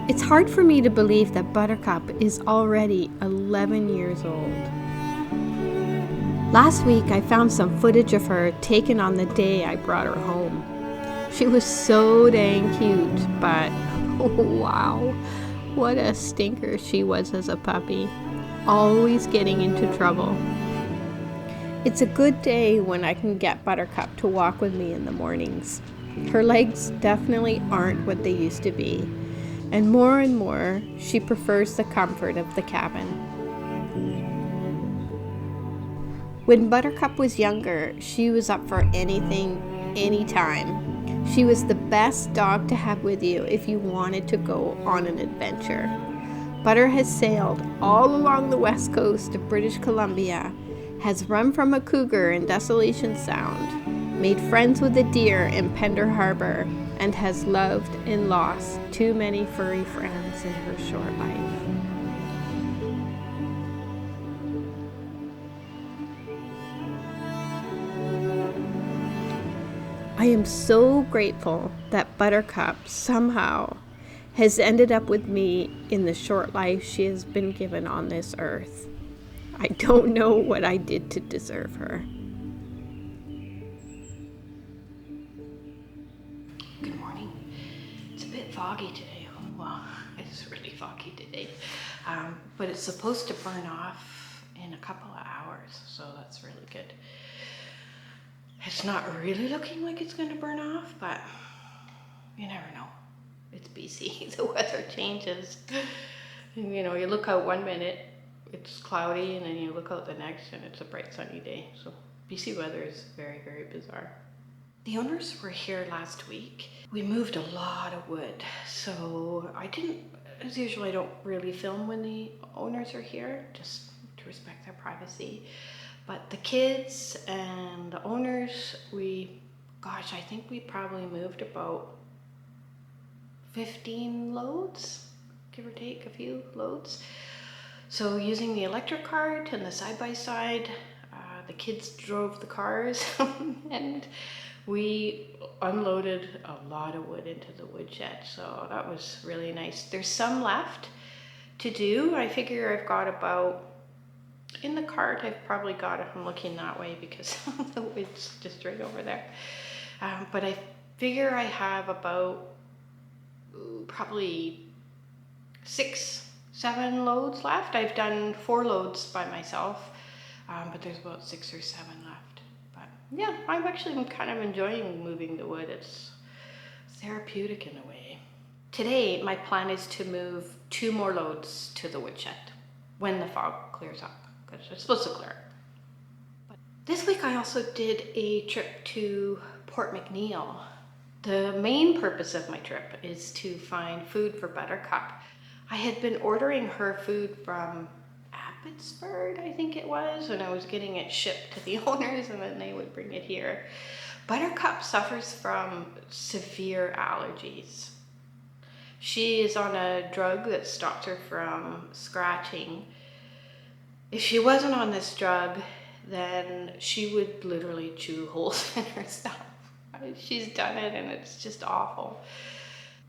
It's hard for me to believe that Buttercup is already 11 years old. Last week I found some footage of her taken on the day I brought her home. She was so dang cute, but oh wow, what a stinker she was as a puppy, always getting into trouble. It's a good day when I can get Buttercup to walk with me in the mornings. Her legs definitely aren't what they used to be. And more, she prefers the comfort of the cabin. When Buttercup was younger, she was up for anything, anytime. She was the best dog to have with you if you wanted to go on an adventure. Butter has sailed all along the west coast of British Columbia, has run from a cougar in Desolation Sound, made friends with a deer in Pender Harbor, and has loved and lost too many furry friends in her short life. I am so grateful that Buttercup somehow has ended up with me in the short life she has been given on this earth. I don't know what I did to deserve her. Good morning. It's a bit foggy today. Well, it's really foggy today. But it's supposed to burn off in a couple of hours, so that's really good. It's not really looking like it's going to burn off, but you never know. It's BC. The weather changes. And, you look out one minute, it's cloudy, and then you look out the next, and it's a bright sunny day. So BC weather is very, very bizarre. The owners were here last week. We moved a lot of wood, so as usual, I don't really film when the owners are here, just to respect their privacy. But the kids and the owners, I think we probably moved about 15 loads, give or take a few loads. So using the electric cart and the side-by-side, the kids drove the cars and we unloaded a lot of wood into the woodshed, so that was really nice. There's some left to do. I figure I've got about, in the cart, I've probably got, I'm looking that way because the wood's just right over there. But I figure I have about probably 6-7 loads left. I've done 4 loads by myself, but there's about 6 or 7 left. Yeah, I'm kind of enjoying moving the wood. It's therapeutic in a way. Today, my plan is to move 2 more loads to the woodshed when the fog clears up, because it's supposed to clear. But this week, I also did a trip to Port McNeill. The main purpose of my trip is to find food for Buttercup. I had been ordering her food from Abbotsford, I think it was, and I was getting it shipped to the owners and then they would bring it here. Buttercup suffers from severe allergies. She is on a drug that stops her from scratching. If she wasn't on this drug, then she would literally chew holes in her stuff. She's done it and it's just awful.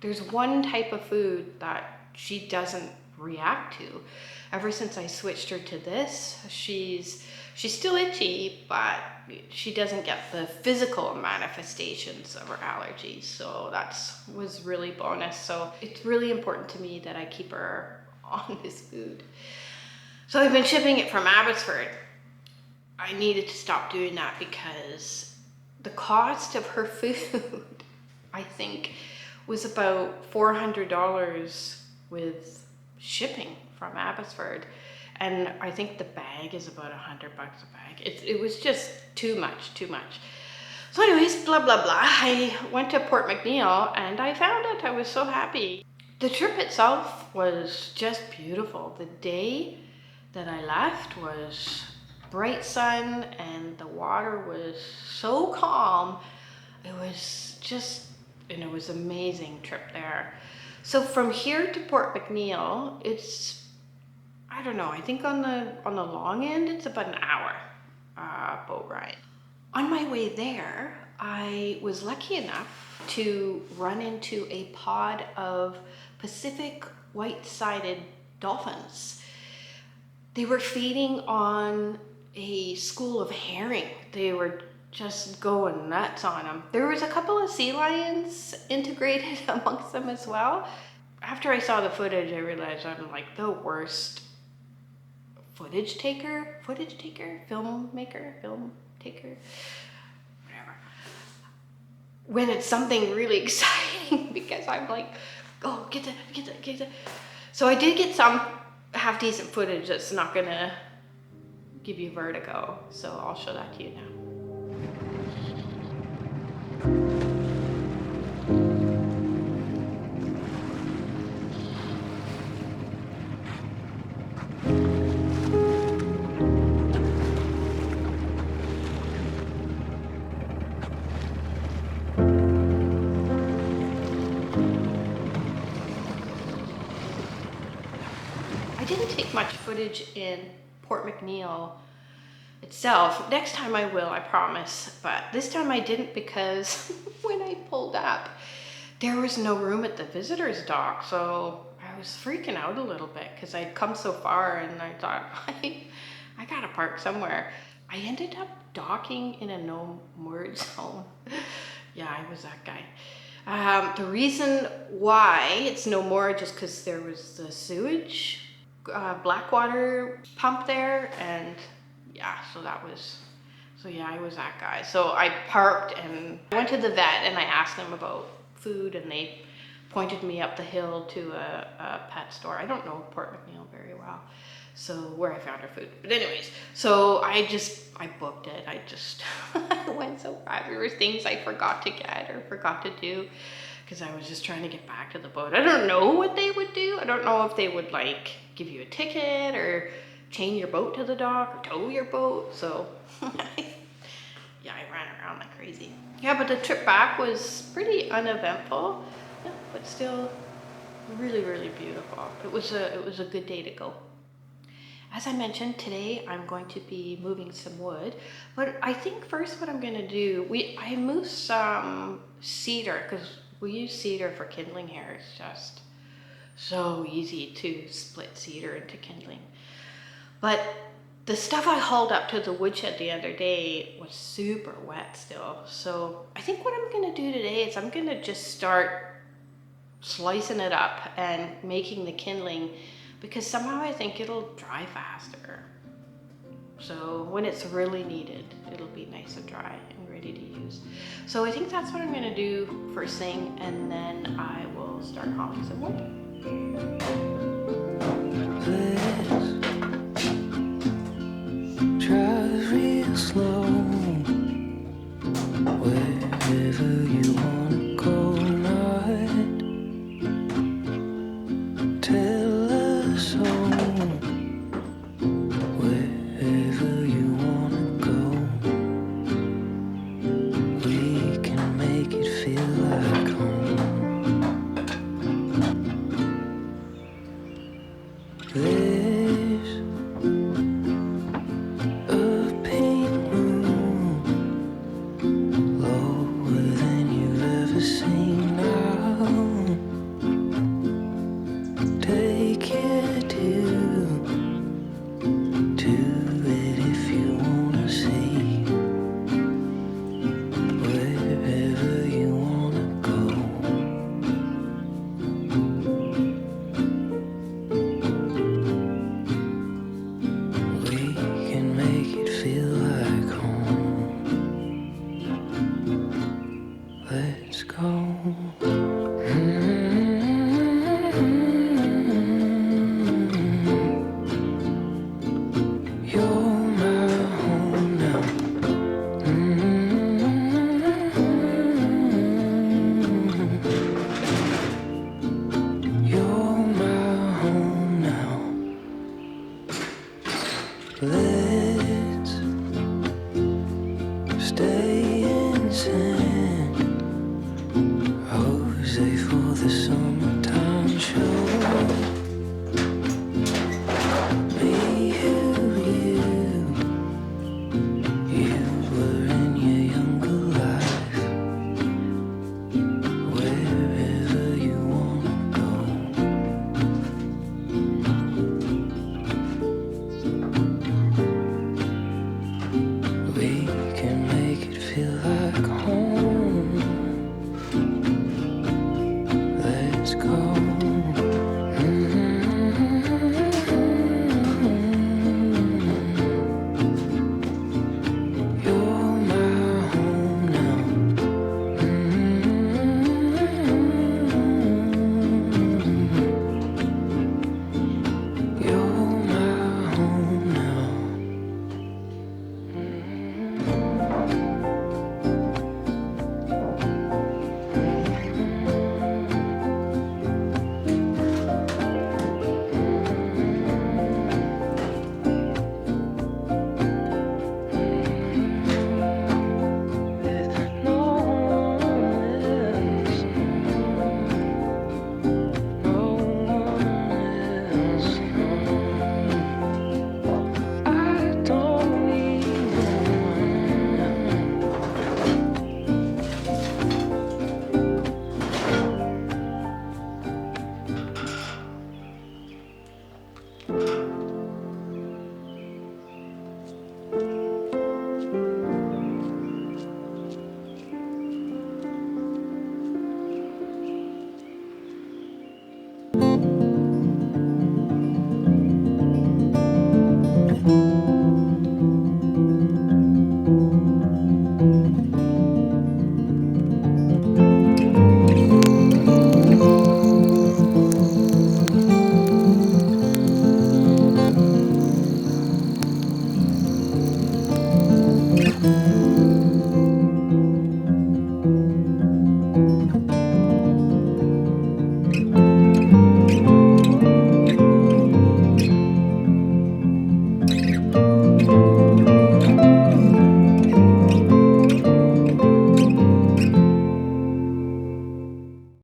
There's one type of food that she doesn't react to. Ever since I switched her to this, she's still itchy, but she doesn't get the physical manifestations of her allergies. So that was really bonus. So it's really important to me that I keep her on this food. So I've been shipping it from Abbotsford. I needed to stop doing that because the cost of her food, I think, was about $400 with shipping from Abbotsford, and I think the bag is about $100 a bag. It was just too much. So anyways, blah blah blah, I went to Port McNeill and I found it. I was so happy. The trip itself was just beautiful. The day that I left was bright sun and the water was so calm. It was just, and it was an amazing trip there. So from here to Port McNeill, it's, I don't know, I think on the long end, it's about an hour boat ride. On my way there, I was lucky enough to run into a pod of Pacific white-sided dolphins. They were feeding on a school of herring. They were just going nuts on them. There was a couple of sea lions integrated amongst them as well. After I saw the footage, I realized I'm like the worst film taker, whatever. When it's something really exciting, because I'm like, oh, get that. So I did get some half decent footage that's not gonna give you vertigo. So I'll show that to you now. I didn't take much footage in Port McNeill itself. Next time I will, I promise. But this time I didn't because when I pulled up, there was no room at the visitor's dock. So I was freaking out a little bit because I'd come so far and I thought, I gotta park somewhere. I ended up docking in a no moored zone. Yeah, I was that guy. The reason why it's no more just because there was the sewage Blackwater pump there, and yeah, I was that guy. So I parked and I went to the vet and I asked them about food, and they pointed me up the hill to a pet store. I don't know Port McNeill very well, so where I found our food. But anyways, so I booked it. I went so fast. There were things I forgot to get or forgot to do because I was just trying to get back to the boat. I don't know what they would do. I don't know if they would like give you a ticket or chain your boat to the dock or tow your boat. So yeah, I ran around like crazy. Yeah, but the trip back was pretty uneventful, yeah, but still really, really beautiful. It was a good day to go. As I mentioned, today I'm going to be moving some wood, but I think first what I'm going to do, I moved some cedar because we use cedar for kindling here. It's just so easy to split cedar into kindling. But the stuff I hauled up to the woodshed the other day was super wet still. So I think what I'm going to do today is I'm going to just start slicing it up and making the kindling, because somehow I think it'll dry faster. So when it's really needed, it'll be nice and dry and ready to use. So I think that's what I'm gonna do first thing, and then I will start hauling some wood. Drive real slow, wherever you wanna go tonight. Tell us all, wherever you wanna go. We can make it feel like home. There's a pink moon, lower than you've ever seen now. Take it to it if you wanna see, wherever you wanna go. We can make it feel like home. Let's go. You're my home now. You're my home now. Let's stay in sync. Oh, is cold.